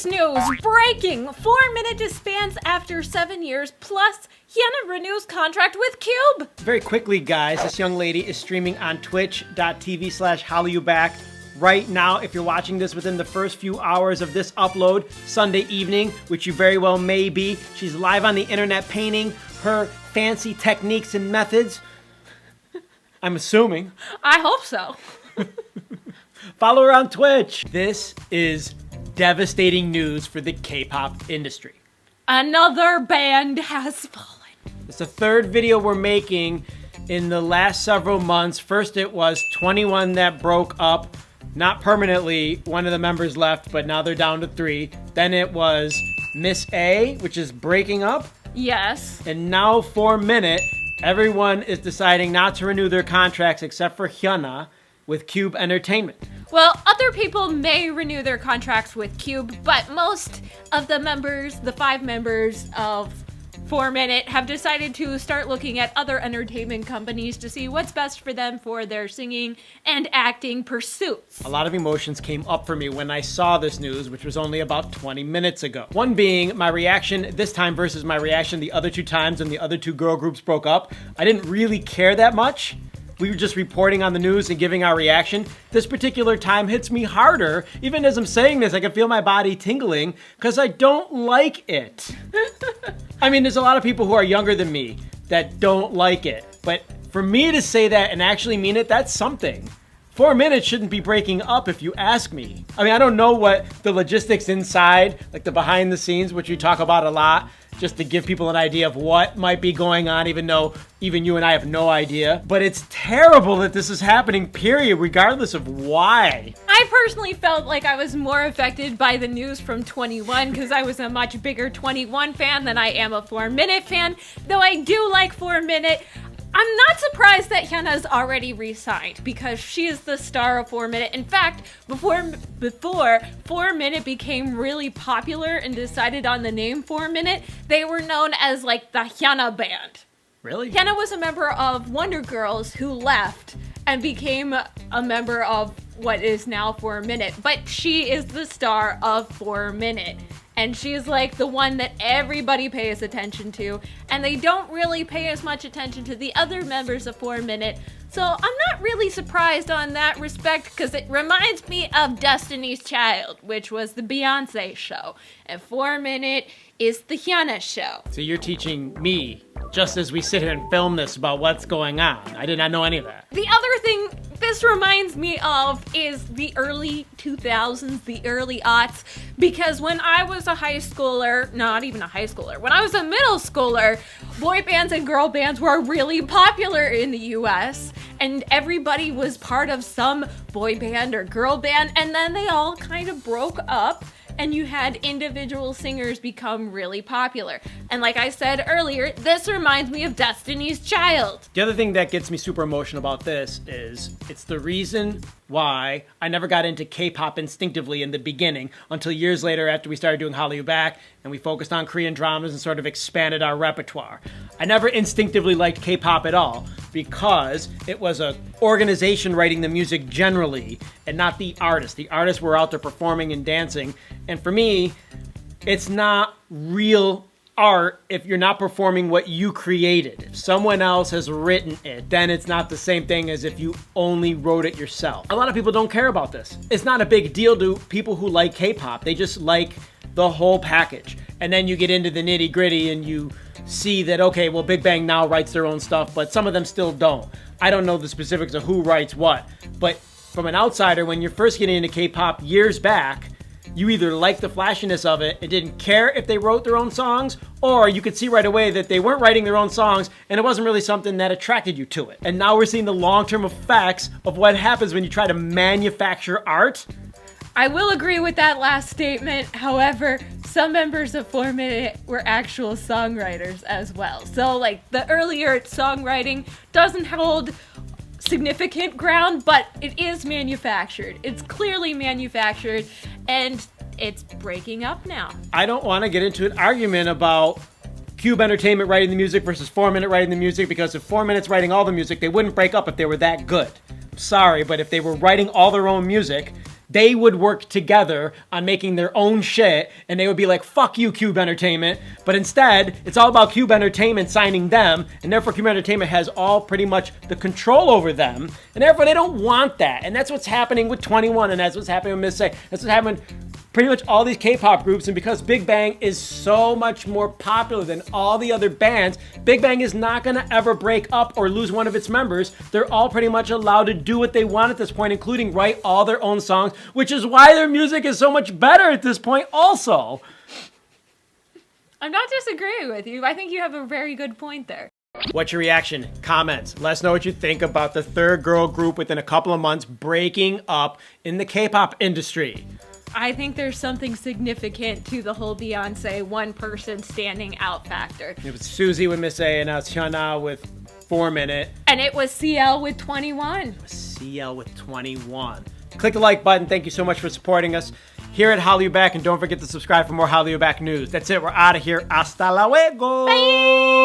Biggest news, breaking, 4-minute disbands after 7 years, plus Hyuna renews contract with Cube. Very quickly, guys, this young lady is streaming on twitch.tv/HallyuBack right now. If you're watching this within the first few hours of this upload, Sunday evening, which you very well may be, she's live on the internet painting her fancy techniques and methods. I'm assuming. I hope so. Follow her on Twitch. This is devastating news for the K-pop industry. Another band has fallen. It's the third video we're making in the last several months. First it was 21 that broke up, not permanently. One of the members left, but now they're down to 3. Then it was Miss A, which is breaking up. Yes. And now 4-minute, everyone is deciding not to renew their contracts except for Hyuna with Cube Entertainment. Well, other people may renew their contracts with Cube, but most of the members, the 5 members of 4-minute, have decided to start looking at other entertainment companies to see what's best for them for their singing and acting pursuits. A lot of emotions came up for me when I saw this news, which was only about 20 minutes ago. One being my reaction this time versus my reaction the other 2 times when the other 2 girl groups broke up. I didn't really care that much. We were just reporting on the news and giving our reaction. This particular time hits me harder. Even as I'm saying this, I can feel my body tingling because I don't like it. I mean, there's a lot of people who are younger than me that don't like it. But for me to say that and actually mean it, that's something. 4-minute shouldn't be breaking up if you ask me. I mean, I don't know what the logistics inside, like the behind the scenes, which we talk about a lot, just to give people an idea of what might be going on, even though even you and I have no idea. But it's terrible that this is happening, period, regardless of why. I personally felt like I was more affected by the news from 21 because I was a much bigger 21 fan than I am a 4-minute fan. Though I do like 4-minute, I'm not surprised that Hyuna's already re-signed because she is the star of 4-minute. In fact, before 4-minute became really popular and decided on the name 4-minute, they were known as like the Hyuna band. Really? Hyuna was a member of Wonder Girls who left and became a member of what is now 4-minute. But she is the star of 4-minute. And she's like the one that everybody pays attention to. And they don't really pay as much attention to the other members of 4-minute. So I'm not really surprised on that respect because it reminds me of Destiny's Child, which was the Beyonce show. And 4-minute is the Hyuna show. So you're teaching me, just as we sit here and film this, about what's going on. I did not know any of that. The other thing this reminds me of is the early 2000s, the early aughts, because when I was a high schooler, not even a high schooler, when I was a middle schooler, boy bands and girl bands were really popular in the US, and everybody was part of some boy band or girl band, and then they all kind of broke up, and you had individual singers become really popular. And like I said earlier, this reminds me of Destiny's Child. The other thing that gets me super emotional about this is it's the reason why I never got into K-pop instinctively in the beginning until years later after we started doing Hallyu Back and we focused on Korean dramas and sort of expanded our repertoire. I never instinctively liked K-pop at all because it was an organization writing the music generally and not the artists. The artists were out there performing and dancing. And for me, it's not real art if you're not performing what you created. If someone else has written it, then it's not the same thing as if you only wrote it yourself. A lot of people don't care about this. It's not a big deal to people who like K-pop. They just like the whole package. And then you get into the nitty gritty and you see that, okay, well, Big Bang now writes their own stuff, but some of them still don't. I don't know the specifics of who writes what, but from an outsider, when you're first getting into K-pop years back, you either liked the flashiness of it and didn't care if they wrote their own songs, or you could see right away that they weren't writing their own songs and it wasn't really something that attracted you to it. And now we're seeing the long-term effects of what happens when you try to manufacture art. I will agree with that last statement. However, some members of 4-minute were actual songwriters as well. So like the earlier songwriting doesn't hold significant ground, but it is manufactured. It's clearly manufactured, and it's breaking up now. I don't want to get into an argument about Cube Entertainment writing the music versus 4-minute writing the music, because if 4-minute's writing all the music, they wouldn't break up if they were that good. I'm sorry, but if they were writing all their own music, they would work together on making their own shit, and they would be like, fuck you, Cube Entertainment. But instead, it's all about Cube Entertainment signing them, and therefore Cube Entertainment has all pretty much the control over them, and therefore they don't want that. And that's what's happening with 21, and that's what's happening with Miss A. That's what's happening pretty much all these K-pop groups. And because Big Bang is so much more popular than all the other bands, Big Bang is not going to ever break up or lose one of its members. They're all pretty much allowed to do what they want at this point, including write all their own songs, which is why their music is so much better at this point also. I'm not disagreeing with you. I think you have a very good point there. What's your reaction? Comments. Let us know what you think about the third girl group within a couple of months breaking up in the K-pop industry. I think there's something significant to the whole Beyonce one person standing out factor. It was Suzy with Miss A, and now it's Hyuna with 4 Minute. And it was CL with 21. CL with 21. Click the like button. Thank you so much for supporting us here at Hallyu Back, and don't forget to subscribe for more Hallyu Back news. That's it. We're out of here. Hasta luego. Bye.